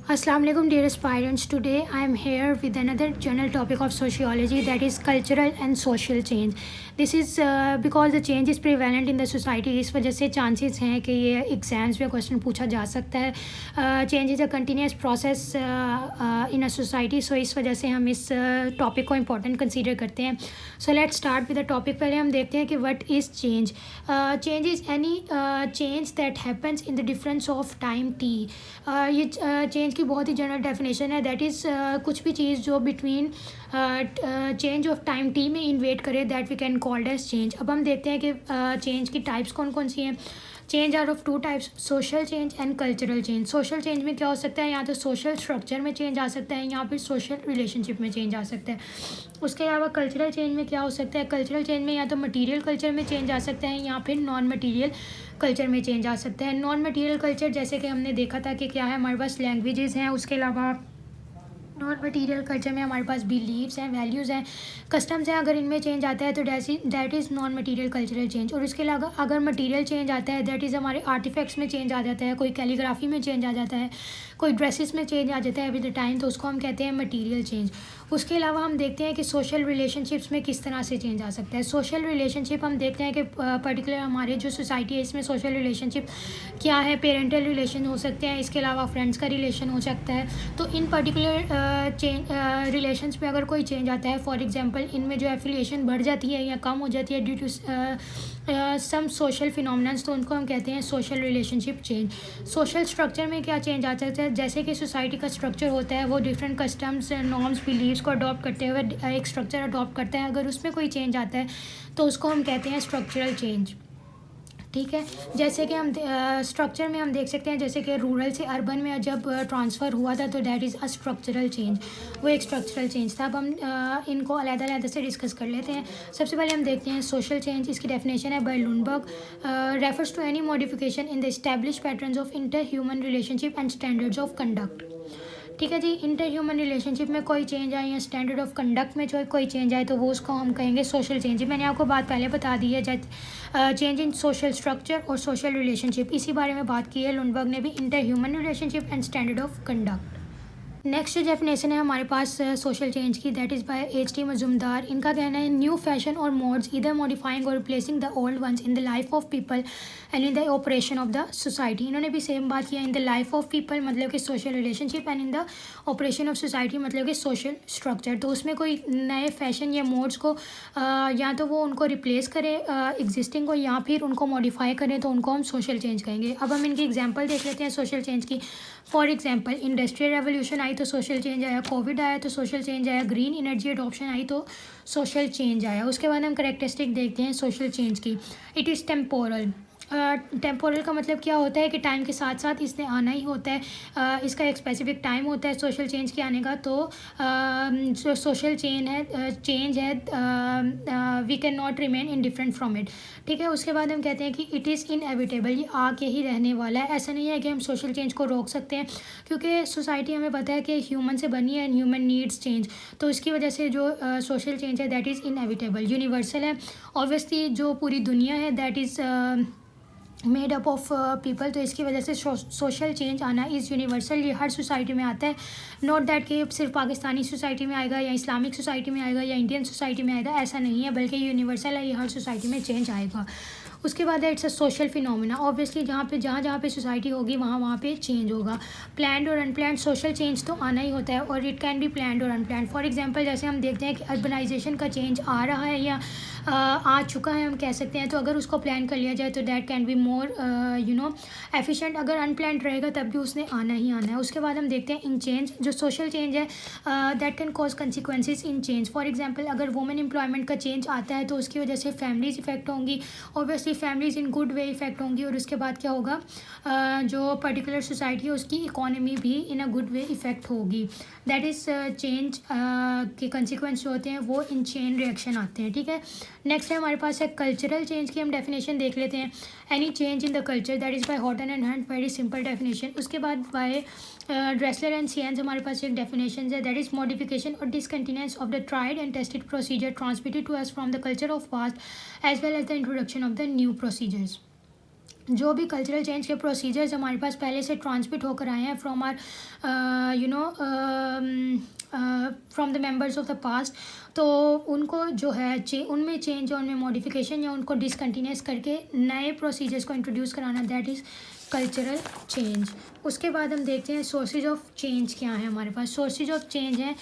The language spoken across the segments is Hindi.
Assalamu alaikum dear aspirants. Today I am here with another general topic of sociology, that is cultural and social change. This is because the change is prevalent in the society. इस वजह से chances हैं कि ये एग्जाम्स में क्वेश्चन पूछा जा सकता है. Change is a continuous process in a society. So इस वजह से हम इस टॉपिक को important consider करते हैं. So let's start with the topic. पहले हम देखते हैं कि what is change. Change is any change that happens in the difference of time t. ये change की बहुत ही जनरल डेफिनेशन है. दैट इज़ कुछ भी चीज़ जो between change of time T में इन्वेट करे, that we can called as change. अब हम देखते हैं कि चेंज की टाइप्स कौन कौन सी हैं. Change are of two types, social change and cultural change. Social change में क्या हो सकता है, या तो सोशल स्ट्रक्चर में चेंज आ सकता है या फिर सोशल रिलेशनशिप में चेंज आ सकता है. उसके अलावा कल्चरल चेंज में क्या हो सकता है, कल्चरल चेंज में या तो मटीरियल कल्चर में चेंज आ सकता है या फिर नॉन मटीरियल कल्चर में चेंज आ सकता है. नॉन मटीरियल कल्चर जैसे कि हमने देखा था कि क्या है, हमारे पास लैंग्वेजेस हैं. उसके अलावा नॉन मटीरियल कल्चर में हमारे पास बिलीव्स हैं, वैल्यूज़ हैं, कस्टम्स हैं. अगर इनमें चेंज आता है तो that is non material cultural change. और इसके अलावा अगर मटीरियल चेंज आता है, दैट इज़ हमारे आर्टिफैक्ट्स में चेंज आ जाता है, कोई कैलीग्राफी में चेंज आ जाता है, कोई ड्रेसेस में चेंज आ जाता है विद द टाइम, तो उसको हम कहते हैं मटीरियल चेंज. उसके अलावा हम देखते हैं कि सोशल रिलेशनशिप्स में किस तरह से चेंज आ सकता है. सोशल रिलेशनशिप हम देखते हैं कि पर्टिकुलर हमारे जो सोसाइटी है इसमें सोशल रिलेशनशिप क्या है, पेरेंटल रिलेशन हो सकते हैं. इसके अलावा फ्रेंड्स का रिलेशन हो सकता है. तो इन पर्टिकुलर रिलेशंस में अगर कोई चेंज आता है, फॉर एग्जांपल इनमें जो एफिलिएशन बढ़ जाती है या कम हो जाती है due to some social phenomenons, तो उनको हम कहते हैं social relationship change. Social structure में क्या चेंज आ सकता है, जैसे कि सोसाइटी का स्ट्रक्चर होता है वो डिफरेंट कस्टम्स, नॉर्म्स, बिलीव्स को अडॉप्ट करते हुए एक स्ट्रक्चर अडॉप्ट करता है. अगर उसमें कोई चेंज आता है तो उसको हम कहते हैं स्ट्रक्चरल चेंज. ठीक है, जैसे कि हम स्ट्रक्चर में हम देख सकते हैं, जैसे कि रूरल से अर्बन में जब ट्रांसफ़र हुआ था तो that is a structural change. वो एक स्ट्रक्चरल चेंज था. अब हम इनको अलग-अलग से डिस्कस कर लेते हैं. सबसे पहले हम देखते हैं सोशल चेंज. इसकी डेफिनेशन है by Lundberg, refers to any modification in the established patterns of inter human relationship and standards of conduct. ठीक है जी, इंटर ह्यूमन रिलेशनशिप में कोई चेंज आए या स्टैंडर्ड ऑफ कंडक्ट में जो कोई चेंज आए तो वो उसको हम कहेंगे सोशल चेंज. मैंने आपको बात पहले बता दी है, चेंज इन सोशल स्ट्रक्चर और सोशल रिलेशनशिप, इसी बारे में बात की है लुनबर्ग ने भी, inter human relationship and standard of conduct. Next definition है हमारे पास सोशल चेंज की, that is by H.T. Majumdar. इनका कहना है न्यू फैशन और modes either modifying or replacing the old ones in the life of people and in the operation of the society. इन्होंने भी सेम बात किया, इन द लाइफ ऑफ पीपल मतलब कि social relationship, and in the operation of society मतलब कि सोशल स्ट्रक्चर. तो उसमें कोई नए फैशन या मोड्स को या तो वो उनको रिप्लेस करें एग्जिस्टिंग को, या फिर उनको मॉडिफाई करें, तो उनको हम सोशल चेंज कहेंगे. अब हम इनकी एग्जाम्पल देख लेते हैं सोशल चेंज की. फॉर एग्जाम्पल इंडस्ट्रियल रेवोल्यूशन आई तो सोशल चेंज आया, कोविड आया तो सोशल चेंज आया, ग्रीन एनर्जी अडॉप्शन आई तो सोशल चेंज आया. उसके बाद हम करेक्टरिस्टिक देखते हैं सोशल चेंज की. It is temporal. टेम्पोरल का मतलब क्या होता है कि टाइम के साथ साथ इसने आना ही होता है. इसका एक स्पेसिफिक टाइम होता है सोशल चेंज के आने का. तो जो सोशल चेंज है we can not remain indifferent from it. ठीक है, उसके बाद हम कहते हैं कि इट इज़ इनएविटेबल, ये आके ही रहने वाला है. ऐसा नहीं है कि हम सोशल चेंज को रोक सकते हैं, क्योंकि सोसाइटी हमें पता है कि ह्यूमन से बनी है एंड ह्यूमन नीड्स चेंज. तो इसकी वजह से जो सोशल चेंज है दैट इज़ इनएविटेबल, यूनिवर्सल है. ऑब्वियसली जो पूरी दुनिया है that is made up of people, तो इसकी वजह से सोशल चेंज आना इज़ यूनिवर्सल. ये हर सोसाइटी में आता है. नॉट दैट कि सिर्फ पाकिस्तानी सोसाइटी में आएगा या इस्लामिक सोसाइटी में आएगा या इंडियन सोसाइटी में आएगा, ऐसा नहीं है, बल्कि यूनिवर्सल है, ये हर सोसाइटी में चेंज आएगा. उसके बाद है it's a social phenomena. Obviously जहाँ पे सोसाइटी होगी वहाँ पे चेंज होगा. प्लान्ड और अनप्लान्ड सोशल चेंज तो आना ही होता है, और इट कैन बी प्लान्ड और अनप्लान्ड. फॉर एग्जांपल जैसे हम देखते हैं कि अर्बनाइजेशन का चेंज आ रहा है या आ चुका है हम कह सकते हैं, तो अगर उसको प्लान कर लिया जाए तो that can be more efficient. अगर अनप्लान्ड रहेगा तब भी उसने आना ही आना है. उसके बाद हम देखते हैं इन चेंज. जो सोशल चेंज है that can cause consequences in change. For example अगर वुमेन एम्प्लॉयमेंट का चेंज आता है तो उसकी वजह से फैमिलीज इफेक्ट होंगी, obviously families in good way effect होंगी. और उसके बाद क्या होगा, जो पर्टिकुलर सोसाइटी है उसकी इकोनॉमी भी इन अ गुड वे इफेक्ट होगी. दैट इज़ चेंज के कंसिक्वेंस जो होते हैं वो इन चेन रिएक्शन आते हैं. ठीक है, नेक्स्ट है हमारे पास है कल्चरल चेंज की. हम डेफिनेशन देख लेते हैं. Any change in the culture, that is bye Horton and Hunt, very simple definition. उसके बाद बाय ड्रेसलर एंड सियंस हमारे पास एक डेफिनेशन है, दैट इज़ मॉडिफिकेशन और discontinuance of the tried and tested procedure transmitted to us from the culture of past as well as the introduction of the new procedures. जो भी कल्चरल चेंज के प्रोसीजर्स हमारे पास पहले से ट्रांसमिट होकर आए हैं from or from the members of the past, तो उनको जो है उनमें चेंज और उनमें मॉडिफिकेशन या उनको डिसकंटिन्यूस करके नए प्रोसीजर्स को इंट्रोड्यूस कराना, दैट इज़ कल्चरल चेंज। उसके बाद हम देखते हैं सोर्सेज ऑफ चेंज क्या है हमारे पास। सोर्सेज ऑफ चेंज है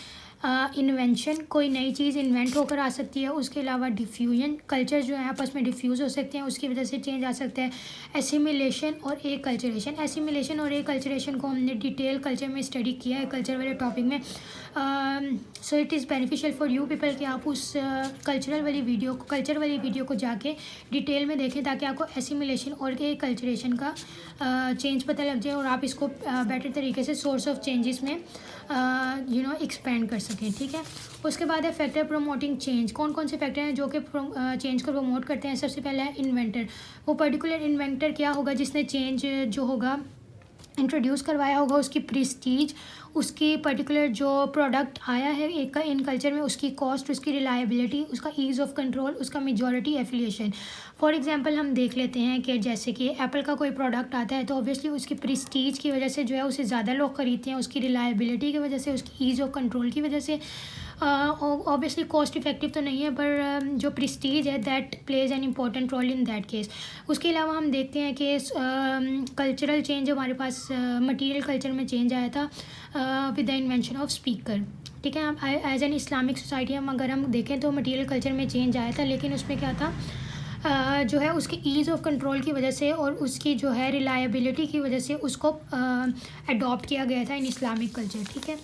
इन्वेंशन, कोई नई चीज़ इन्वेंट होकर आ सकती है। उसके अलावा डिफ्यूजन, कल्चर जो है आपस में डिफ्यूज़ हो सकते हैं, उसकी वजह से चेंज आ सकता है। एसिमिलेशन और एक कल्चरेशन, एसिमिलेशन और एक कल्चरेशन को हमने डिटेल कल्चर में स्टडी किया है, कल्चर वाले टॉपिक में। So it is beneficial for you people कि आप उस कल्चर वाली वीडियो को जाके डिटेल में देखें, ताकि आपको एसिमिलेशन और एक कल्चरेशन का चेंज पता लग जाए और आप इसको बेटर तरीके से सोर्स ऑफ चेंजेस में एक्सपेंड कर सकें, ठीक है। उसके बाद है फैक्टर प्रमोटिंग चेंज। कौन कौन से फैक्टर हैं जो कि चेंज को प्रमोट करते हैं? सबसे पहला है इन्वेंटर। वो पर्टिकुलर इन्वेंटर क्या होगा जिसने चेंज जो होगा इंट्रोड्यूस करवाया होगा, उसकी प्रेस्टीज, उसकी पर्टिकुलर जो प्रोडक्ट आया है एक इन कल्चर में, उसकी कॉस्ट, उसकी रिलायबिलिटी, उसका ईज़ ऑफ कंट्रोल, उसका मेजॉरिटी एफिलिएशन। फॉर एग्जांपल हम देख लेते हैं कि जैसे कि एप्पल का कोई प्रोडक्ट आता है तो ऑब्वियसली उसकी प्रेस्टीज की वजह से जो है उसे ज़्यादा लोग ख़रीदते हैं, उसकी रिलायबिलिटी की वजह से, उसकी ईज़ ऑफ कंट्रोल की वजह से। ऑब्वियसली कॉस्ट इफेक्टिव तो नहीं है, पर जो प्रेस्टीज है that plays an important role in that case. उसके अलावा हम देखते हैं कि कल्चरल चेंज हमारे पास मटीरियल कल्चर में चेंज आया था with the invention of speaker, ठीक है। एज एन इस्लामिक सोसाइटी हम अगर हम देखें तो मटीरियल कल्चर में चेंज आया था, लेकिन उसमें क्या था जो है उसकी ईज़ ऑफ कंट्रोल की वजह से और उसकी जो है रिलायबिलिटी की वजह से उसको अडॉप्ट किया गया था इन इस्लामिक कल्चर, ठीक है।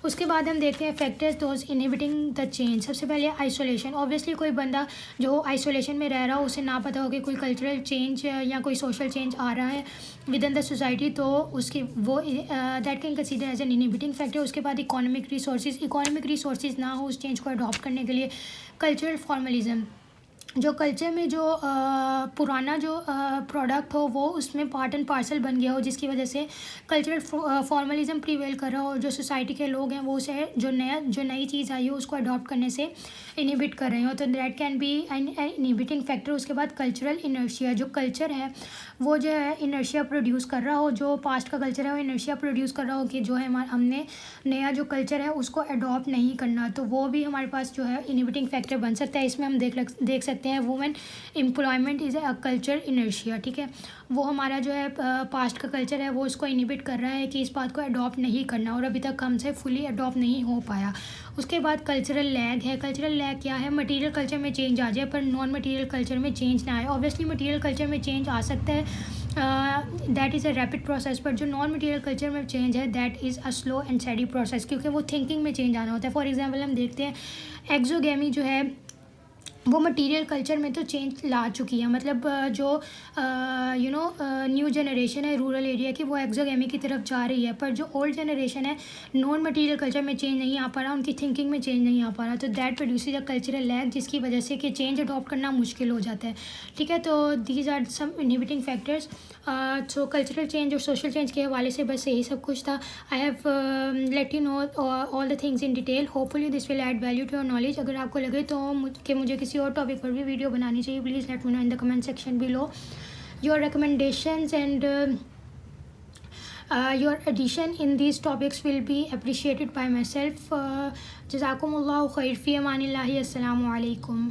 उसके बाद हम देखते हैं factors those inhibiting the change. सबसे पहले आइसोलेशन। ऑब्वियसली कोई बंदा जो आइसोलेशन में रह रहा हो, उसे ना पता हो कि कोई कल्चरल चेंज या कोई सोशल चेंज आ रहा है विद इन द सोसाइटी, तो उसकी वो that can consider as an inhibiting factor. उसके बाद इकोनॉमिक रिसोर्सेज ना हो उस चेंज को अडॉप्ट करने के लिए। कल्चरल फॉर्मलिज्म, जो कल्चर में जो पुराना जो प्रोडक्ट हो वो उसमें पार्ट एंड पार्सल बन गया हो, जिसकी वजह से कल्चरल फॉर्मलिज्म प्रिवेल कर रहा हो, जो सोसाइटी के लोग हैं वो उसे जो नई चीज़ आई हो उसको अडॉप्ट करने से इनहिबिट कर रहे हो, तो that can be an inhibiting factor. उसके बाद कल्चरल इनर्शिया, जो कल्चर है वो जो है इनर्शिया प्रोड्यूस कर रहा हो, जो पास्ट का कल्चर है वो इनर्शिया प्रोड्यूस कर रहा हो कि जो है हमने नया जो कल्चर है उसको अडॉप्ट नहीं करना, तो वो भी हमारे पास जो है इनहिबिटिंग फैक्टर बन सकता है। इसमें हम देख सकते हैं women employment is a culture inertia, ठीक है। वो हमारा जो है पास्ट का कल्चर है वो उसको इनहिबिट कर रहा है कि इस बात को अडॉप्ट नहीं करना, और अभी तक हमसे फुली अडॉप्ट नहीं हो पाया। उसके बाद कल्चरल लैग है। कल्चरल लैग क्या है? मटीरियल कल्चर में चेंज आ जाए पर नॉन मटीरियल कल्चर में चेंज ना आए। ऑब्वियसली मटीरियल कल्चर में चेंज आ सकता है, that is a rapid process, पर जो नॉन मटीरियल कल्चर में चेंज है that is a slow and steady process, क्योंकि वो थिंकिंग में चेंज आना होता है। फॉर एग्जांपल हम देखते हैं एक्सोगेमी जो है वो मटीरियल कल्चर में तो चेंज ला चुकी है, मतलब जो न्यू जनरेशन है रूरल एरिया की वो एक्सोगेमी की तरफ जा रही है, पर जो ओल्ड जनरेशन है नॉन मटीरियल कल्चर में चेंज नहीं आ पा रहा, उनकी थिंकिंग में चेंज नहीं आ पा रहा, तो that produces a cultural lag, जिसकी वजह से कि चेंज अडॉप्ट करना मुश्किल हो जाता है, ठीक है। तो these are some inhibiting factors. So cultural change और सोशल चेंज के हवाले से बस यही सब कुछ था। I have let you know all the things in detail. Hopefully this will add value to your knowledge. अगर आपको लगे तो कि मुझे किसी और टॉपिक पर भी वीडियो बनानी चाहिए, please let me know in the comment section below. Your recommendations and your addition in these topics will be appreciated by myself. Jazakumullahu khair, fi amanillahi, assalamu alaikum.